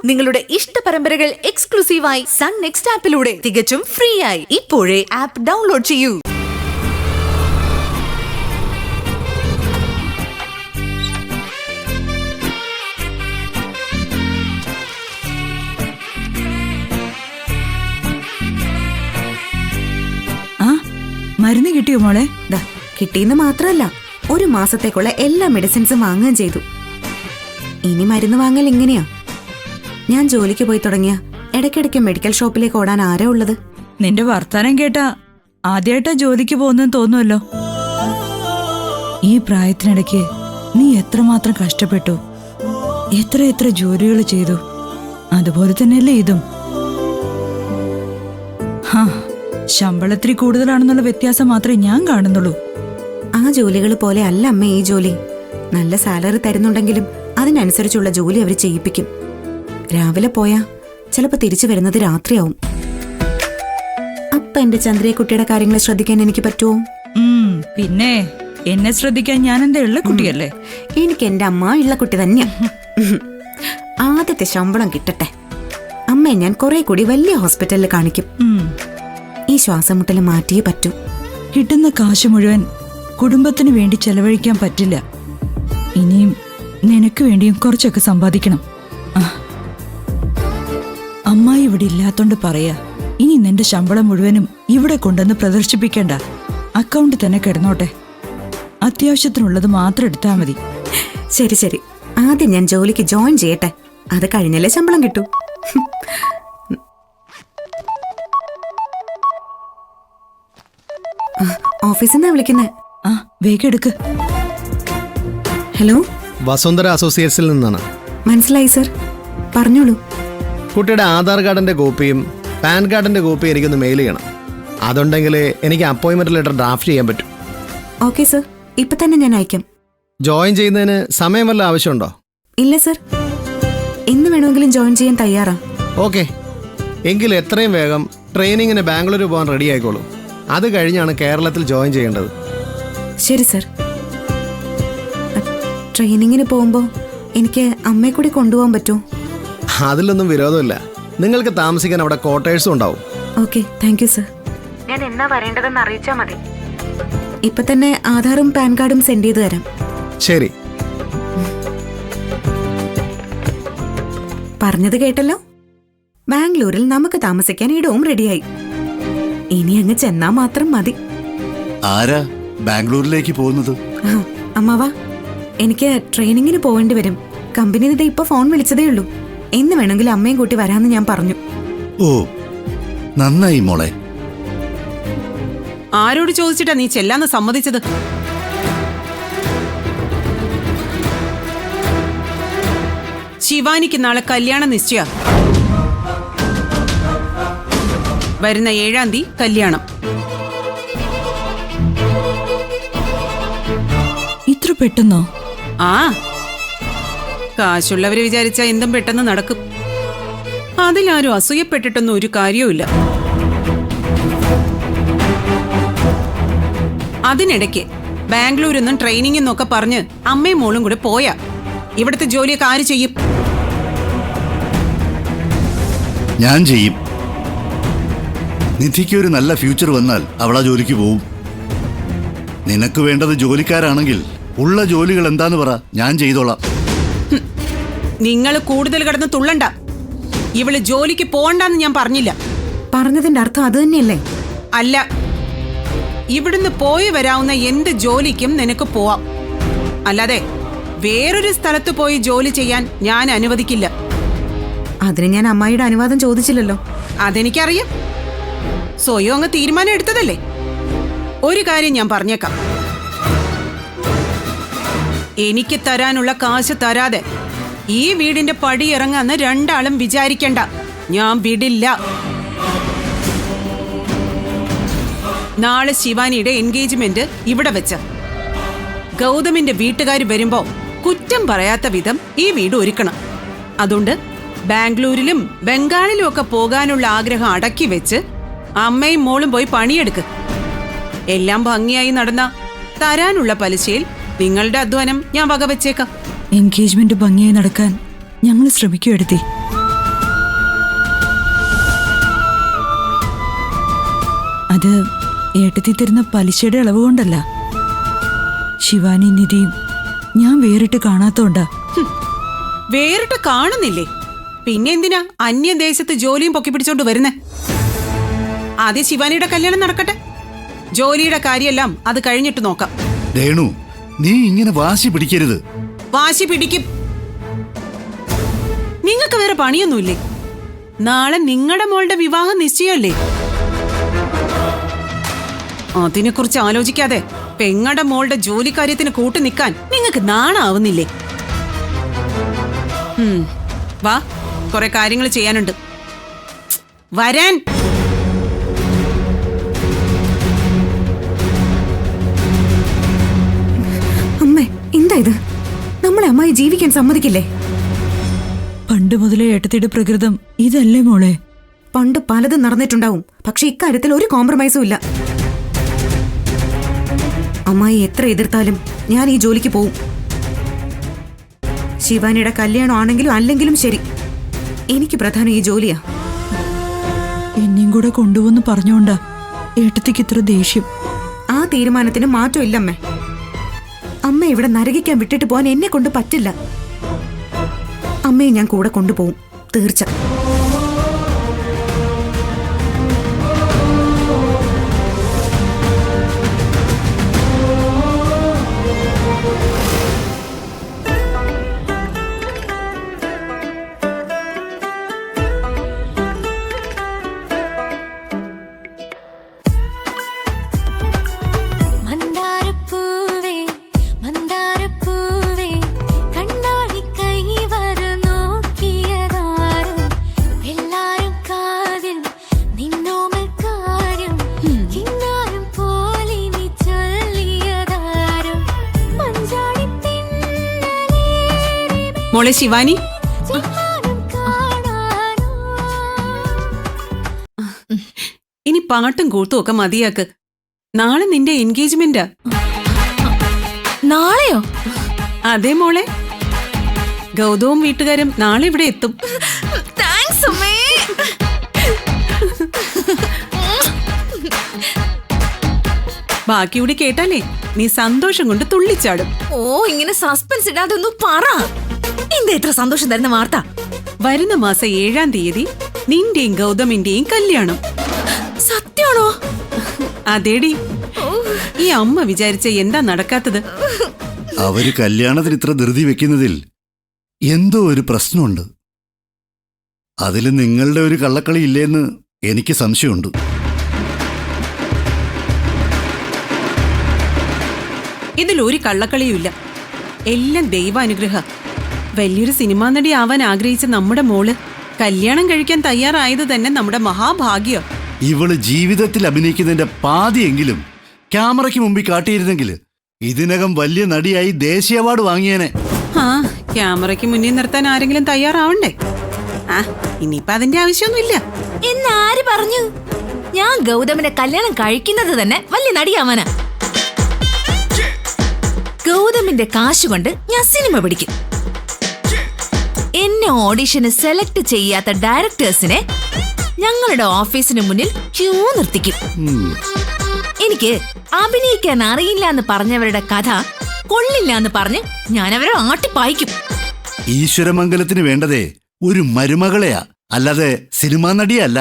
നിങ്ങളുടെ ഇഷ്ട പരമ്പരകൾ എക്സ്ക്ലൂസീവായി സൺ നെക്സ്റ്റ് ആപ്പിലൂടെ തികച്ചും ഫ്രീ ആയി ഇപ്പോഴേ ആപ്പ് ഡൗൺലോഡ് ചെയ്യൂ. മരുന്ന് കിട്ടിയോ മോളെ? കിട്ടിയെന്ന് മാത്രമല്ല, 1 മാസത്തേക്കുള്ള എല്ലാ മെഡിസിൻസും വാങ്ങുകയും ചെയ്തു. ഇനി മരുന്ന് വാങ്ങൽ ഇങ്ങനെയാ. ഞാൻ ജോലിക്ക് പോയി തുടങ്ങിയ ഇടയ്ക്കിടയ്ക്ക് മെഡിക്കൽ ഷോപ്പിലേക്ക് ഓടാൻ ആരാ ഉള്ളത്? നിന്റെ വർത്താനം കേട്ടാ ആദ്യമായിട്ടാ ജോലിക്ക് പോകുന്നെന്ന് തോന്നുമല്ലോ. ഈ പ്രായത്തിനിടയ്ക്ക് നീ എത്രമാത്രം കഷ്ടപ്പെട്ടു, എത്ര ജോലികൾ ചെയ്തു. അതുപോലെ തന്നെയല്ലേ ഇതും. ശമ്പളത്തിരി കൂടുതലാണെന്നുള്ള വ്യത്യാസം മാത്രമേ ഞാൻ കാണുന്നുള്ളൂ. ആ ജോലികൾ പോലെ അല്ല അമ്മ ഈ ജോലി. നല്ല സാലറി തരുന്നുണ്ടെങ്കിലും അതിനനുസരിച്ചുള്ള ജോലി അവർ ചെയ്യിപ്പിക്കും. രാവിലെ പോയാ ചിലപ്പോ തിരിച്ചു വരുന്നത് രാത്രിയാവും. അപ്പൊ എന്റെ ചന്ദ്രക്കുട്ടിയുടെ കാര്യങ്ങൾ ശ്രദ്ധിക്കാൻ എനിക്ക് പറ്റുമോ? പിന്നെ എന്നെ ശ്രദ്ധിക്കാൻ ഞാൻ എന്റെ ഇള്ളക്കുട്ടിയല്ലേ? എനിക്ക് എന്റെ അമ്മ ഇള്ളക്കുട്ടി തന്നെയാ. ആദ്യത്തെ ശമ്പളം കിട്ടട്ടെ, അമ്മയെ ഞാൻ കുറെ കൂടി വലിയ ഹോസ്പിറ്റലിൽ കാണിക്കും. ഈ ശ്വാസം മുട്ടൽ മാറ്റിയേ പറ്റൂ. കിട്ടുന്ന കാശ് മുഴുവൻ കുടുംബത്തിന് വേണ്ടി ചെലവഴിക്കാൻ പറ്റില്ല. ഇനിയും നിനക്ക് വേണ്ടിയും കുറച്ചൊക്കെ സമ്പാദിക്കണം. അമ്മായി ഇവിടെ ഇല്ലാത്തോണ്ട് പറയാ, ഇനി നിന്റെ ശമ്പളം മുഴുവനും ഇവിടെ കൊണ്ടുവന്ന് പ്രദർശിപ്പിക്കണ്ട. അക്കൗണ്ട് തന്നെ കിടന്നോട്ടെ. അത്യാവശ്യത്തിനുള്ളത് മാത്രം എടുത്താ മതി. ശരി ശരി, ആദ്യം ഞാൻ ജോലിക്ക് ജോയിൻ ചെയ്യട്ടെ. അത് കഴിഞ്ഞല്ലേ ശമ്പളം കിട്ടൂ. ഓഫീസിൽ നിന്നാ വിളിക്കുന്നേ. വേഗം എടുക്ക്. ഹലോ, വസുന്ധര അസോസിയേറ്റ്സിൽ നിന്നാണ്. മനസ്സിലായി സർ, പറഞ്ഞോളൂ. കുട്ടിയുടെ ആധാർ കാർഡിന്റെ കോപ്പിയും പാൻ കാർഡിന്റെ കോപ്പിയും എനിക്കൊന്ന് മെയിൽ ചെയ്യണം. അതുണ്ടെങ്കിൽ എനിക്ക് അപ്പോയിന്റ്മെന്റ് ലെറ്റർ ഡ്രാഫ്റ്റ് ചെയ്യാൻ പറ്റും. ഓക്കെ സർ, ഇപ്പൊ തന്നെ ഞാൻ അയക്കാം. ജോയിൻ ചെയ്യുന്നതിന് സമയം വല്ല ആവശ്യമുണ്ടോ? ഇല്ല സർ, എന്ന് വേണമെങ്കിലും ജോയിൻ ചെയ്യാൻ തയ്യാറാ. ഓക്കെ, എങ്കിൽ എത്രയും വേഗം ട്രെയിനിങ്ങിന് ബാംഗ്ലൂർ പോകാൻ റെഡി ആയിക്കോളൂ. അത് കഴിഞ്ഞാണ് കേരളത്തിൽ ജോയിൻ ചെയ്യേണ്ടത്. ശരി സർ. ട്രെയിനിങ്ങിന് പോകുമ്പോൾ എനിക്ക് അമ്മയെ കൂടി കൊണ്ടുപോകാൻ പറ്റുമോ? അതിലൊന്നും വിരോധമില്ല. നിങ്ങൾക്ക് താമസിക്കാൻ അവിടെ ക്വാർട്ടേഴ്സും ഉണ്ടാവും. Okay, thank you sir. ഞാൻ എന്നാ വരേണ്ടതെന്ന് അറിയിച്ചാൽ മതി. ഇപ്പൊ തന്നെ ആധാറും പാൻ കാർഡും സെൻഡ് ചെയ്ത് തരാം. ശരി. പറഞ്ഞത് കേട്ടല്ലോ. ബാംഗ്ലൂരിൽ നമുക്ക് താമസിക്കാൻ ഇടവും റെഡിയായി. ഇനി അങ്ങ് ചെന്നാ മാത്രം മതി. ആരാ ബാംഗ്ലൂരിലേക്ക് പോകുന്നത്? അമ്മാവാ, എനിക്ക് ട്രെയിനിങ്ങിന് പോവേണ്ടി വരും. കമ്പനി ഇപ്പൊ ഫോൺ വിളിച്ചതേ ഉള്ളൂ. എന്ന് വേണമെങ്കിലും അമ്മയും കൂട്ടി വരാമെന്ന് ഞാൻ പറഞ്ഞു. ഓ, നന്നായി മോളെ. ആരോട് ചോദിച്ചിട്ടാ നീ ചെല്ലാന്ന് സമ്മതിച്ചത്? ശിവാനിക്ക് നാളെ കല്യാണ നിശ്ചയ. വരുന്ന 7-ാം തീയതി കല്യാണം. ഇത്ര പെട്ടെന്നോ? കാശുള്ളവര് വിചാരിച്ചാ എന്തും പെട്ടെന്ന് നടക്കും. അതിലാരും അസൂയപ്പെട്ടിട്ടൊന്നും ഒരു കാര്യവുമില്ല. അതിനിടയ്ക്ക് ബാംഗ്ലൂരിൽ നിന്നും ട്രെയിനിങ് എന്നൊക്കെ പറഞ്ഞ് അമ്മയും മോളും കൂടെ പോയാ ഇവിടുത്തെ ജോലിയൊക്കെ ആര് ചെയ്യും? ഞാൻ ചെയ്യും. നിധിക്ക് ഒരു നല്ല ഫ്യൂച്ചർ വന്നാൽ അവളാ ജോലിക്ക് പോവും. നിനക്ക് വേണ്ടത് ജോലിക്കാരാണെങ്കിൽ ഉള്ള ജോലികൾ എന്താന്ന് പറ, ഞാൻ ചെയ്തോളാം. നിങ്ങൾ കൂടുതൽ കിടന്ന് തുള്ളണ്ട. ഇവള് ജോലിക്ക് പോകണ്ടെന്ന് ഞാൻ പറഞ്ഞില്ല. പറഞ്ഞതിന്റെ അർത്ഥം അത് തന്നെയല്ലേ? അല്ല, ഇവിടുന്ന് പോയി വരാവുന്ന എന്ത് ജോലിക്കും നിനക്ക് പോവാം. അല്ലാതെ വേറൊരു സ്ഥലത്ത് പോയി ജോലി ചെയ്യാൻ ഞാൻ അനുവദിക്കില്ല. അതിന് ഞാൻ അമ്മായിയുടെ അനുവാദം ചോദിച്ചില്ലല്ലോ. അതെനിക്കറിയാം. സ്വയം അങ്ങ് തീരുമാനം എടുത്തതല്ലേ. ഒരു കാര്യം ഞാൻ പറഞ്ഞേക്കാം, എനിക്ക് തരാനുള്ള കാശ് തരാതെ ഈ വീടിന്റെ പടി ഇറങ്ങാന്ന് രണ്ടാളും വിചാരിക്കണ്ട. ഞാൻ വിടില്ല. നാളെ ശിവാനിയുടെ എൻഗേജ്മെന്റ് ഇവിടെ വെച്ച് ഗൗതമിന്റെ വീട്ടുകാർ വരുമ്പോ കുറ്റം പറയാത്ത വിധം ഈ വീട് ഒരുക്കണം. അതുകൊണ്ട് ബാംഗ്ലൂരിലും ബംഗാളിലും ഒക്കെ പോകാനുള്ള ആഗ്രഹം അടക്കി വെച്ച് അമ്മയും മോളും പോയി പണിയെടുക്ക്. എല്ലാം ഭംഗിയായി നടന്ന തരാനുള്ള പലിശയിൽ നിങ്ങളുടെ അധ്വാനം ഞാൻ വകവെച്ചേക്കാം. എൻഗേജ്മെന്റ് ഭംഗിയായി നടക്കാൻ ഞങ്ങൾ ശ്രമിക്കും എടുത്തി. അത് ഏട്ടത്തി തരുന്ന പലിശയുടെ അളവ് കൊണ്ടല്ല. ശിവാനി നിധിയും ഞാൻ വേറിട്ട് കാണാത്തോണ്ടാ. വേറിട്ട് കാണുന്നില്ലേ? പിന്നെ എന്തിനാ അന്യദേശത്ത് ജോലിയും പൊക്കി പിടിച്ചോണ്ട് വരുന്നേ? ആദ്യം ശിവാനിയുടെ കല്യാണം നടക്കട്ടെ. ജോലിയുടെ കാര്യമെല്ലാം അത് കഴിഞ്ഞിട്ട് നോക്കാം. രേണു, നീ ഇങ്ങനെ വാശി പിടിക്കരുത്. വാശി പിടിക്കും. നിങ്ങൾക്ക് വേറെ പണിയൊന്നുമില്ലേ? നാളെ നിങ്ങളുടെ മോളുടെ വിവാഹം നിശ്ചയമല്ലേ? അതിനെക്കുറിച്ച് ആലോചിക്കാതെ പെങ്ങടെ മോളുടെ ജോലിക്കാര്യത്തിന് കൂട്ടു നിൽക്കാൻ നിങ്ങൾക്ക് നാണാവുന്നില്ലേ? വാ, കുറെ കാര്യങ്ങൾ ചെയ്യാനുണ്ട്. വരാൻ. അമ്മേ, എന്താ ഇത്? നമ്മളെ അമ്മായി ജീവിക്കാൻ സമ്മതിക്കില്ലേ? പണ്ട് മുതലേ ഏട്ടത്തിയുടെ പ്രകൃതം ഇതല്ലേ മോളെ? പണ്ട് പലതും നടന്നിട്ടുണ്ടാവും, പക്ഷെ ഇക്കാര്യത്തിൽ ഒരു കോംപ്രമൈസും ഇല്ല. അമ്മായി എത്ര എതിർത്താലും ഞാൻ ഈ ജോലിക്ക് പോവും. ശിവാനിയുടെ കല്യാണം ആണെങ്കിലും അല്ലെങ്കിലും ശരി, എനിക്ക് പ്രധാനം ഈ ജോലിയാ. എന്നെയും കൂടെ കൊണ്ടുവന്ന് പറഞ്ഞോണ്ടാ ഏട്ടത്തിക്ക് ഇത്ര ദേഷ്യം. ആ തീരുമാനത്തിന് മാറ്റമില്ല അമ്മേ. അമ്മ ഇവിടെ നരകിക്കാൻ വിട്ടിട്ട് പോകാൻ എന്നെ കൊണ്ട് പറ്റില്ല. അമ്മയെ ഞാൻ കൂടെ കൊണ്ടുപോകും, തീർച്ച. മോളെ ശിവാനി, ഇനി പാട്ടും കൂത്തും ഒക്കെ മതിയാക്ക്. നാളെ നിന്റെ എൻഗേജ്മെന്റാ. നാളെയോ? അതെ മോളെ, ഗൗതവും വീട്ടുകാരും നാളെ ഇവിടെ എത്തും. താങ്ക്സ് അമ്മേ. ബാക്കി കൂടി കേട്ടാലേ നീ സന്തോഷം കൊണ്ട് തുള്ളിച്ചാടും. ഓ, ഇങ്ങനെ സസ്പെൻസ് ഇടാതെ ഒന്ന് പറ. എന്താ ഇത്ര സന്തോഷം തരുന്ന വാർത്ത? വരുന്ന മാസം 7-ാം തീയതി നിന്റെയും ഗൗതമിന്റെയും കല്യാണം. സത്യാണോ? അതേടി. ഈ അമ്മ വിചാരിച്ച എന്താ നടക്കാത്തത്? അവര് കല്യാണത്തിന് ഇത്ര ധൃതി വെക്കുന്നതിൽ എന്തോ ഒരു പ്രശ്നമുണ്ട്. അതിൽ നിങ്ങളുടെ ഒരു കള്ളക്കളി ഇല്ലേന്ന് എനിക്ക് സംശയമുണ്ട്. ഇതിലൊരു കള്ളക്കളിയുമില്ല. എല്ലാം ദൈവാനുഗ്രഹ. വലിയൊരു സിനിമാ നടി ആവാൻ ആഗ്രഹിച്ച നമ്മുടെ മോള് കല്യാണം കഴിക്കാൻ തയ്യാറായത് തന്നെ നമ്മുടെ മഹാഭാഗ്യം. ഇവള് ജീവിതത്തിൽ അഭിനയിക്കുന്നതിന്റെ പാതിയെങ്കിലും ക്യാമറയ്ക്ക് മുമ്പിൽ കാട്ടിയിരുന്നെങ്കിൽ ഇതിനകം വലിയ നടിയായി ദേശീയ അവാർഡ് വാങ്ങിയേനെ. ആ, ക്യാമറയ്ക്ക് മുന്നിൽ നിർത്താൻ ആരെങ്കിലും തയ്യാറാവണ്ടേ? ആ, ഇനിയിപ്പൊ അതിന്റെ ആവശ്യമൊന്നുമില്ല. എന്നാര് പറഞ്ഞു? ഞാൻ ഗൗതമിനെ കല്യാണം കഴിക്കുന്നത് തന്നെ വലിയ നടിയാവാനാ. ഗൗതമിന്റെ കാശ് കൊണ്ട് ഞാൻ സിനിമ പിടിക്കും. എന്നെ ഓഡിഷന് സെലക്ട് ചെയ്യാത്ത ഡയറക്ടേഴ്സിനെ ഞങ്ങളുടെ ഓഫീസിന് മുന്നിൽ ക്യൂ നിർത്തിക്കും. എനിക്ക് അഭിനയിക്കാൻ അറിയില്ല എന്ന് പറഞ്ഞവരുടെ കഥ കൊള്ളില്ല എന്ന് പറഞ്ഞ് ഞാൻ അവരെ ആട്ടിപ്പായിക്കും. ഈശ്വരമംഗലത്തിന് വേണ്ടതേ ഒരു മരുമകളെയാ, അല്ലാതെ സിനിമാ നടിയല്ല.